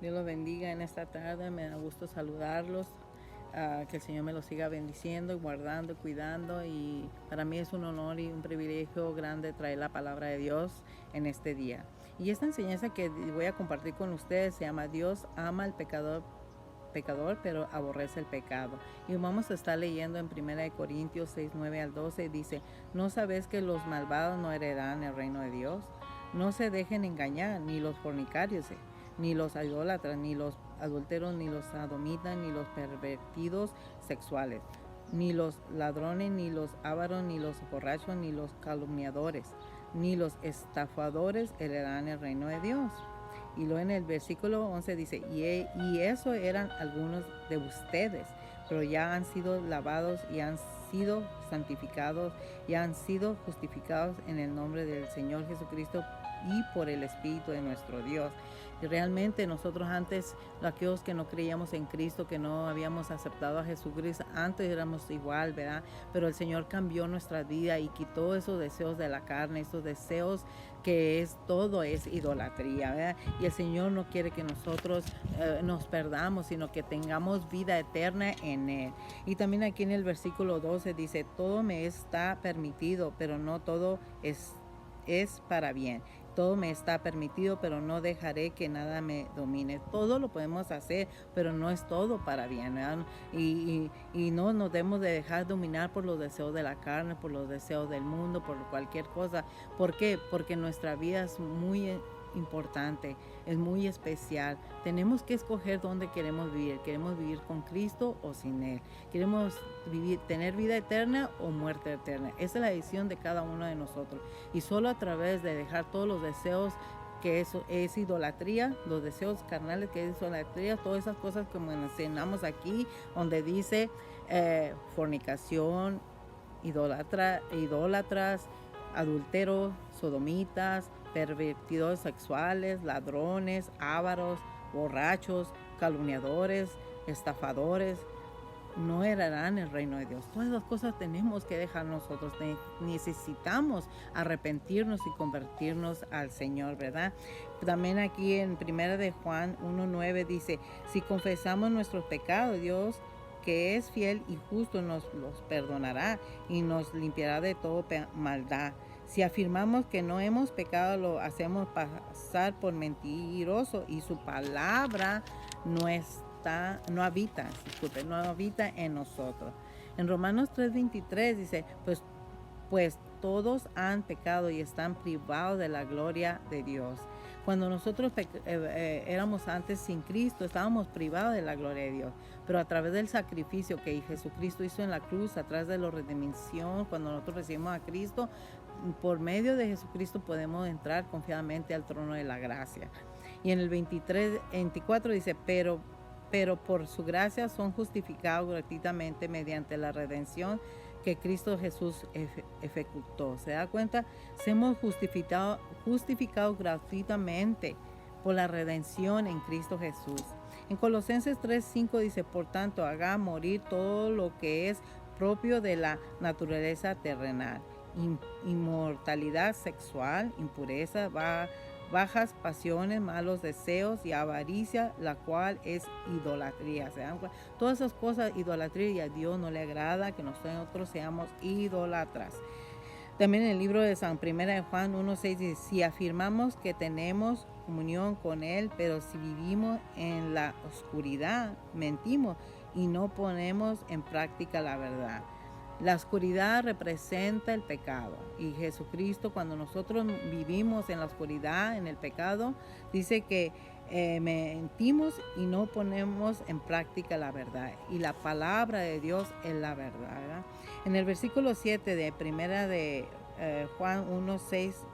Dios los bendiga en esta tarde. Me da gusto saludarlos. Que el Señor me los siga bendiciendo, guardando, cuidando. Y para mí es un honor y un privilegio grande traer la palabra de Dios en este día. Y esta enseñanza que voy a compartir con ustedes se llama Dios ama al pecador, pero aborrece el pecado. Y vamos a estar leyendo en 1 Corintios 6, 9 al 12. Dice, ¿no sabes que los malvados no heredarán el reino de Dios? No se dejen engañar, ni los fornicarios, ni los idólatras, ni los adúlteros, ni los sodomitas, ni los pervertidos sexuales, ni los ladrones, ni los ávaros, ni los borrachos, ni los calumniadores, ni los estafadores heredarán el reino de Dios. Y luego en el versículo 11 dice, y eso eran algunos de ustedes, pero ya han sido lavados y han sido santificados y han sido justificados en el nombre del Señor Jesucristo y por el Espíritu de nuestro Dios. Y realmente nosotros antes, aquellos que no creíamos en Cristo, que no habíamos aceptado a Jesucristo, antes éramos igual, ¿verdad? Pero el Señor cambió nuestra vida y quitó esos deseos de la carne, esos deseos que todo es idolatría, ¿verdad? Y el Señor no quiere que nosotros nos perdamos, sino que tengamos vida eterna en Él. Y también aquí en el versículo 12 dice, todo me está permitido, pero no todo es para bien. Todo me está permitido, pero no dejaré que nada me domine. Todo lo podemos hacer, pero no es todo para bien, ¿verdad? Y no nos debemos de dejar dominar por los deseos de la carne, por los deseos del mundo, por cualquier cosa. ¿Por qué? Porque nuestra vida es muy importante, es muy especial. Tenemos que escoger dónde queremos vivir. ¿Queremos vivir con Cristo o sin Él? ¿Queremos tener vida eterna o muerte eterna? Esa es la decisión de cada uno de nosotros. Y solo a través de dejar todos los deseos, que eso es idolatría, los deseos carnales que es idolatría, todas esas cosas que mencionamos aquí, donde dice fornicación, idólatras, adúlteros, sodomitas, pervertidos sexuales, ladrones, ávaros, borrachos, calumniadores, estafadores, no heredarán el reino de Dios. Todas esas cosas tenemos que dejar nosotros. Necesitamos arrepentirnos y convertirnos al Señor, ¿verdad? También aquí en 1 de Juan 1:9 dice, si confesamos nuestros pecados, Dios, que es fiel y justo, nos los perdonará y nos limpiará de toda maldad. Si afirmamos que no hemos pecado, lo hacemos pasar por mentiroso y su palabra no habita en nosotros. En Romanos 3:23 dice, pues todos han pecado y están privados de la gloria de Dios. Cuando nosotros éramos antes sin Cristo, estábamos privados de la gloria de Dios. Pero a través del sacrificio que Jesucristo hizo en la cruz, a través de la redención, cuando nosotros recibimos a Cristo, por medio de Jesucristo podemos entrar confiadamente al trono de la gracia. Y en el 24 dice, pero por su gracia son justificados gratuitamente mediante la redención que Cristo Jesús ejecutó. ¿Se da cuenta? Somos justificados gratuitamente por la redención en Cristo Jesús. En Colosenses 3:5 dice, por tanto, haga morir todo lo que es propio de la naturaleza terrenal, inmortalidad sexual, impureza, bajas pasiones, malos deseos y avaricia, la cual es idolatría. ¿Se dan cuenta? Todas esas cosas, idolatría, y a Dios no le agrada que nosotros seamos idolatras. También en el libro de San Primera de Juan 1:6 dice, si afirmamos que tenemos comunión con Él, pero si vivimos en la oscuridad, mentimos y no ponemos en práctica la verdad. La oscuridad representa el pecado y Jesucristo, cuando nosotros vivimos en la oscuridad, en el pecado, dice que mentimos y no ponemos en práctica la verdad. Y la palabra de Dios es la verdad, ¿verdad? En el versículo 7 de primera de Juan 1:6,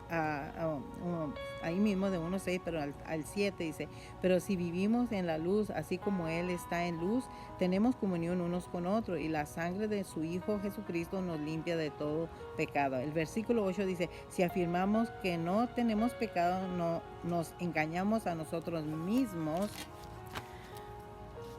ahí mismo de 1:6, pero al 7 dice, pero si vivimos en la luz, así como Él está en luz, tenemos comunión unos con otros y la sangre de su Hijo Jesucristo nos limpia de todo pecado. El versículo 8 dice, si afirmamos que no tenemos pecado, no nos engañamos a nosotros mismos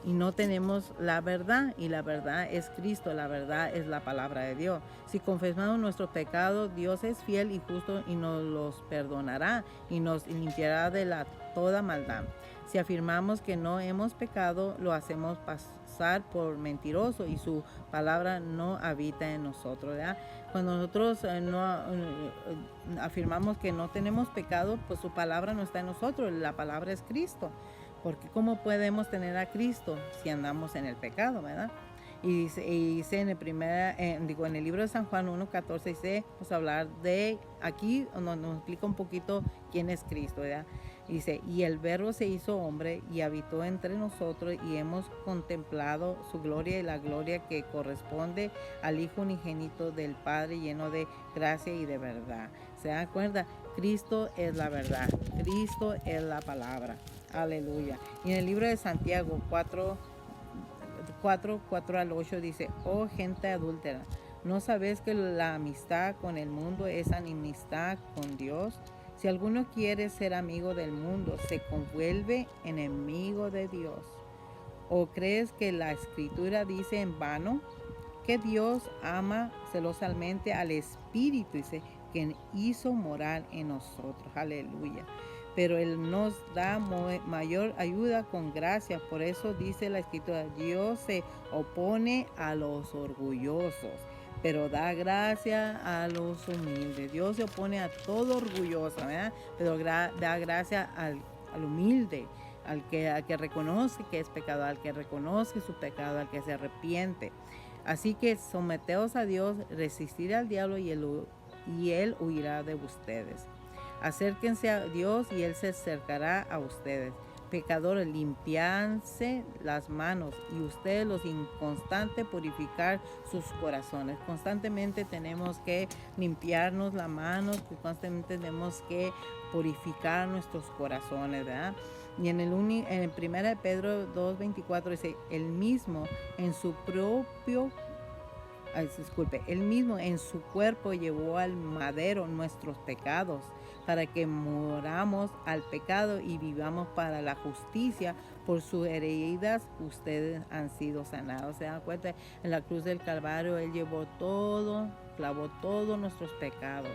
y no tenemos la verdad, y la verdad es Cristo, la verdad es la palabra de Dios. Si confesamos nuestros pecados, Dios es fiel y justo y nos los perdonará y nos limpiará de toda maldad. Si afirmamos que no hemos pecado, lo hacemos pasar por mentiroso y su palabra no habita en nosotros, ¿verdad? Cuando nosotros afirmamos que no tenemos pecado, pues su palabra no está en nosotros, la palabra es Cristo. Porque ¿cómo podemos tener a Cristo si andamos en el pecado, verdad? Y dice en el libro de San Juan 1:14, dice, pues hablar de, aquí nos explica un poquito quién es Cristo, ¿verdad? Dice, y el verbo se hizo hombre y habitó entre nosotros y hemos contemplado su gloria y la gloria que corresponde al Hijo unigénito del Padre, lleno de gracia y de verdad. ¿Se dan cuenta? Cristo es la verdad, Cristo es la palabra. Aleluya. Y en el libro de Santiago 4 al 8 dice, oh gente adúltera, ¿no sabes que la amistad con el mundo es enemistad con Dios? Si alguno quiere ser amigo del mundo, se convuelve enemigo de Dios. ¿O crees que la Escritura dice en vano que Dios ama celosamente al Espíritu, dice, que hizo morar en nosotros? Aleluya. Pero Él nos da mayor ayuda con gracia. Por eso dice la Escritura, Dios se opone a los orgullosos, pero da gracia a los humildes. Dios se opone a todo orgulloso, ¿verdad? Pero da gracia al humilde, al que reconoce que es pecador, al que reconoce su pecado, al que se arrepiente. Así que someteos a Dios, resistir al diablo y él huirá de ustedes. Acérquense a Dios y Él se acercará a ustedes. Pecadores, limpianse las manos y ustedes los inconstantes purificar sus corazones. Constantemente tenemos que limpiarnos las manos, constantemente tenemos que purificar nuestros corazones, ¿verdad? Y en el 1 Pedro 2:24 dice, él mismo en su cuerpo llevó al madero nuestros pecados, para que moramos al pecado y vivamos para la justicia. Por sus heridas ustedes han sido sanados. ¿Se dan cuenta? En la cruz del Calvario Él llevó todo, clavó todos nuestros pecados,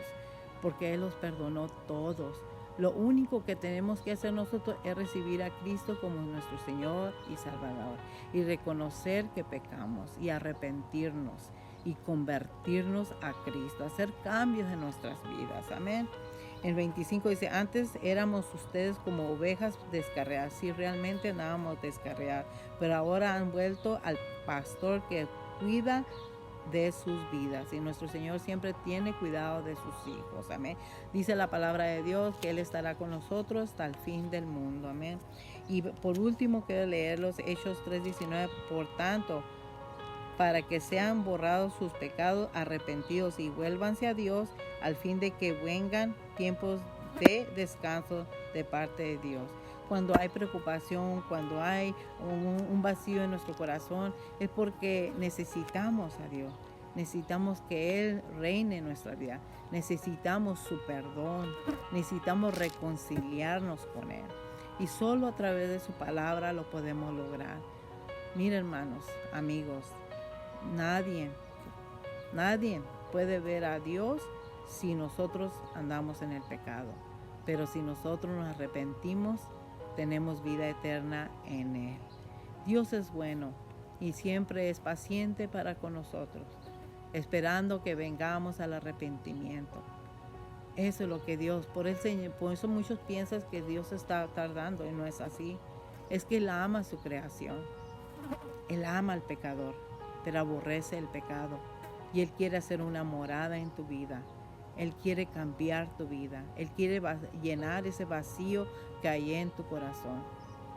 porque Él los perdonó todos. Lo único que tenemos que hacer nosotros es recibir a Cristo como nuestro Señor y Salvador y reconocer que pecamos y arrepentirnos y convertirnos a Cristo, hacer cambios en nuestras vidas. Amén. El 25 dice, antes éramos ustedes como ovejas descarriadas. Sí, realmente andábamos descarriadas, pero ahora han vuelto al pastor que cuida de sus vidas, y nuestro Señor siempre tiene cuidado de sus hijos. Amén. Dice la palabra de Dios que Él estará con nosotros hasta el fin del mundo. Amén. Y por último quiero leer los Hechos 3:19. Por tanto, para que sean borrados sus pecados, arrepentidos y vuélvanse a Dios, al fin de que vengan tiempos de descanso de parte de Dios. Cuando hay preocupación, cuando hay un vacío en nuestro corazón, es porque necesitamos a Dios. Necesitamos que Él reine en nuestra vida. Necesitamos su perdón. Necesitamos reconciliarnos con Él. Y solo a través de su palabra lo podemos lograr. Miren, hermanos, amigos, nadie puede ver a Dios si nosotros andamos en el pecado. Pero si nosotros nos arrepentimos, tenemos vida eterna en Él. Dios es bueno y siempre es paciente para con nosotros, esperando que vengamos al arrepentimiento. Eso es lo que Dios, por eso muchos piensan que Dios está tardando, y no es así. Es que Él ama su creación. Él ama al pecador, pero aborrece el pecado. Y Él quiere hacer una morada en tu vida. Él quiere cambiar tu vida. Él quiere llenar ese vacío que hay en tu corazón.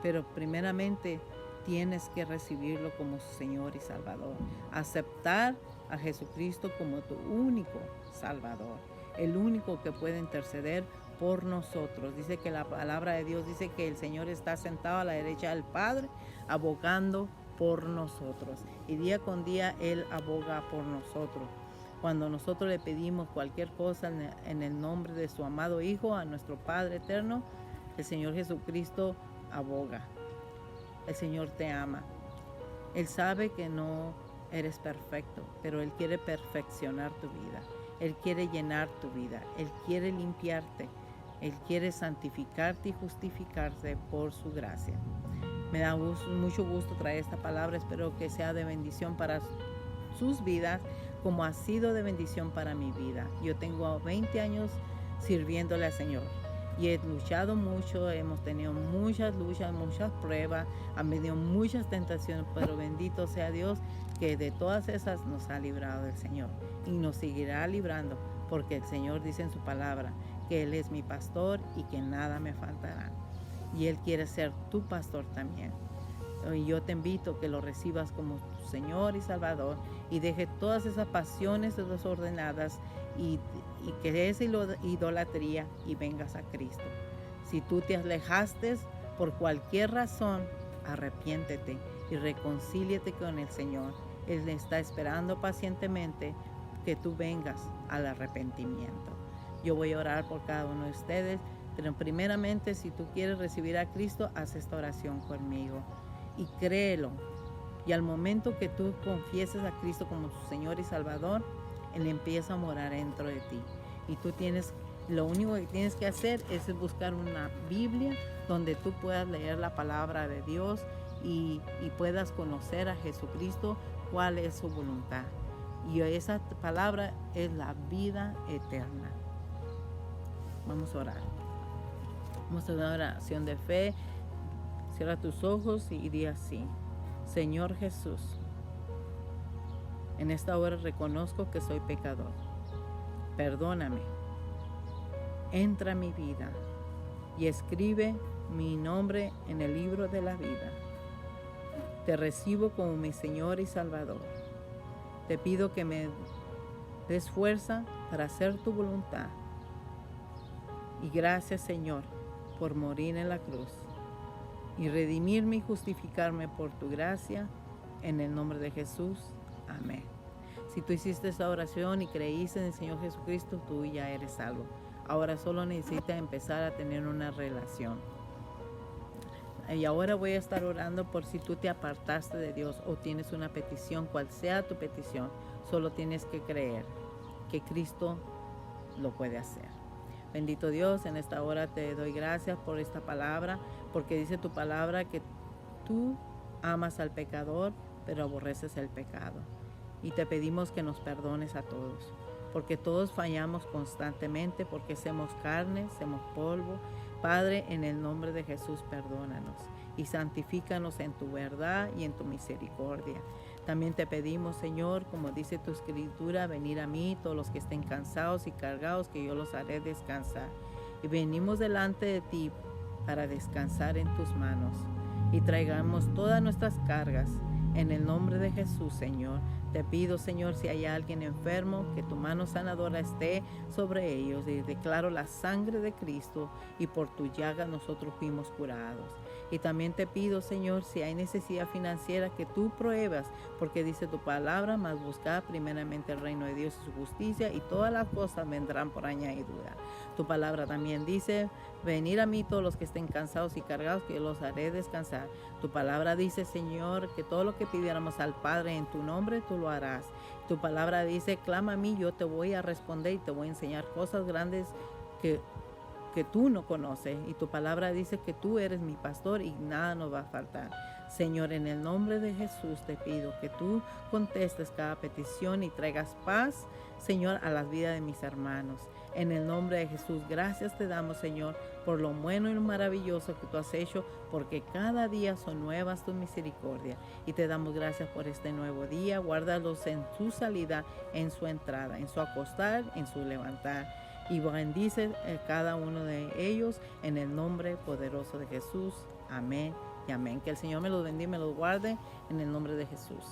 Pero primeramente tienes que recibirlo como su Señor y Salvador. Aceptar a Jesucristo como tu único Salvador. El único que puede interceder por nosotros. Dice que la palabra de Dios dice que el Señor está sentado a la derecha del Padre, abogando por nosotros. Y día con día Él aboga por nosotros. Cuando nosotros le pedimos cualquier cosa en el nombre de su amado Hijo, a nuestro Padre eterno, el Señor Jesucristo aboga. El Señor te ama. Él sabe que no eres perfecto, pero Él quiere perfeccionar tu vida. Él quiere llenar tu vida. Él quiere limpiarte. Él quiere santificarte y justificarte por su gracia. Me da mucho gusto traer esta palabra. Espero que sea de bendición para sus vidas, como ha sido de bendición para mi vida. Yo tengo 20 años sirviéndole al Señor y he luchado mucho, hemos tenido muchas luchas, muchas pruebas, han venido muchas tentaciones, pero bendito sea Dios que de todas esas nos ha librado el Señor y nos seguirá librando, porque el Señor dice en su palabra que Él es mi pastor y que nada me faltará. Y Él quiere ser tu pastor también. Y yo te invito a que lo recibas como tu Señor y Salvador y deje todas esas pasiones desordenadas y que esa idolatría y vengas a Cristo. Si tú te alejaste por cualquier razón, arrepiéntete y reconcíliate con el Señor. Él está esperando pacientemente que tú vengas al arrepentimiento. Yo voy a orar por cada uno de ustedes, pero primeramente, si tú quieres recibir a Cristo, haz esta oración conmigo y créelo. Y al momento que tú confieses a Cristo como tu Señor y Salvador, Él empieza a morar dentro de ti. Y lo único que tienes que hacer es buscar una Biblia donde tú puedas leer la palabra de Dios y puedas conocer a Jesucristo, cuál es su voluntad. Y esa palabra es la vida eterna. Vamos a orar. Vamos a dar una oración de fe. Cierra tus ojos y di así: Señor Jesús, en esta hora reconozco que soy pecador. Perdóname. Entra a mi vida y escribe mi nombre en el libro de la vida. Te recibo como mi Señor y Salvador. Te pido que me des fuerza para hacer tu voluntad. Y gracias, Señor, por morir en la cruz y redimirme y justificarme por tu gracia, en el nombre de Jesús. Amén. Si tú hiciste esta oración y creíste en el Señor Jesucristo, tú ya eres salvo. Ahora solo necesitas empezar a tener una relación. Y ahora voy a estar orando por si tú te apartaste de Dios o tienes una petición, cual sea tu petición. Solo tienes que creer que Cristo lo puede hacer. Bendito Dios, en esta hora te doy gracias por esta palabra, porque dice tu palabra que tú amas al pecador, pero aborreces el pecado. Y te pedimos que nos perdones a todos, porque todos fallamos constantemente, porque somos carne, somos polvo. Padre, en el nombre de Jesús, perdónanos y santifícanos en tu verdad y en tu misericordia. También te pedimos, Señor, como dice tu escritura, venir a mí todos los que estén cansados y cargados, que yo los haré descansar. Y venimos delante de ti para descansar en tus manos y traigamos todas nuestras cargas. En el nombre de Jesús, Señor, te pido, Señor, si hay alguien enfermo, que tu mano sanadora esté sobre ellos. Y declaro la sangre de Cristo, y por tu llaga nosotros fuimos curados. Y también te pido, Señor, si hay necesidad financiera, que tú pruebas, porque dice tu palabra, mas buscad primeramente el reino de Dios y su justicia, y todas las cosas vendrán por añadidura. Tu palabra también dice: venir a mí todos los que estén cansados y cargados, que yo los haré descansar. Tu palabra dice, Señor, que todo lo que pidiéramos al Padre en tu nombre, tú lo harás. Tu palabra dice: clama a mí, yo te voy a responder y te voy a enseñar cosas grandes que tú no conoces. Y tu palabra dice que tú eres mi pastor y nada nos va a faltar. Señor, en el nombre de Jesús te pido que tú contestes cada petición y traigas paz, Señor, a las vidas de mis hermanos. En el nombre de Jesús, gracias te damos, Señor, por lo bueno y lo maravilloso que tú has hecho, porque cada día son nuevas tus misericordias. Y te damos gracias por este nuevo día. Guárdalos en su salida, en su entrada, en su acostar, en su levantar. Y bendice cada uno de ellos en el nombre poderoso de Jesús. Amén y amén. Que el Señor me los bendiga y me los guarde en el nombre de Jesús.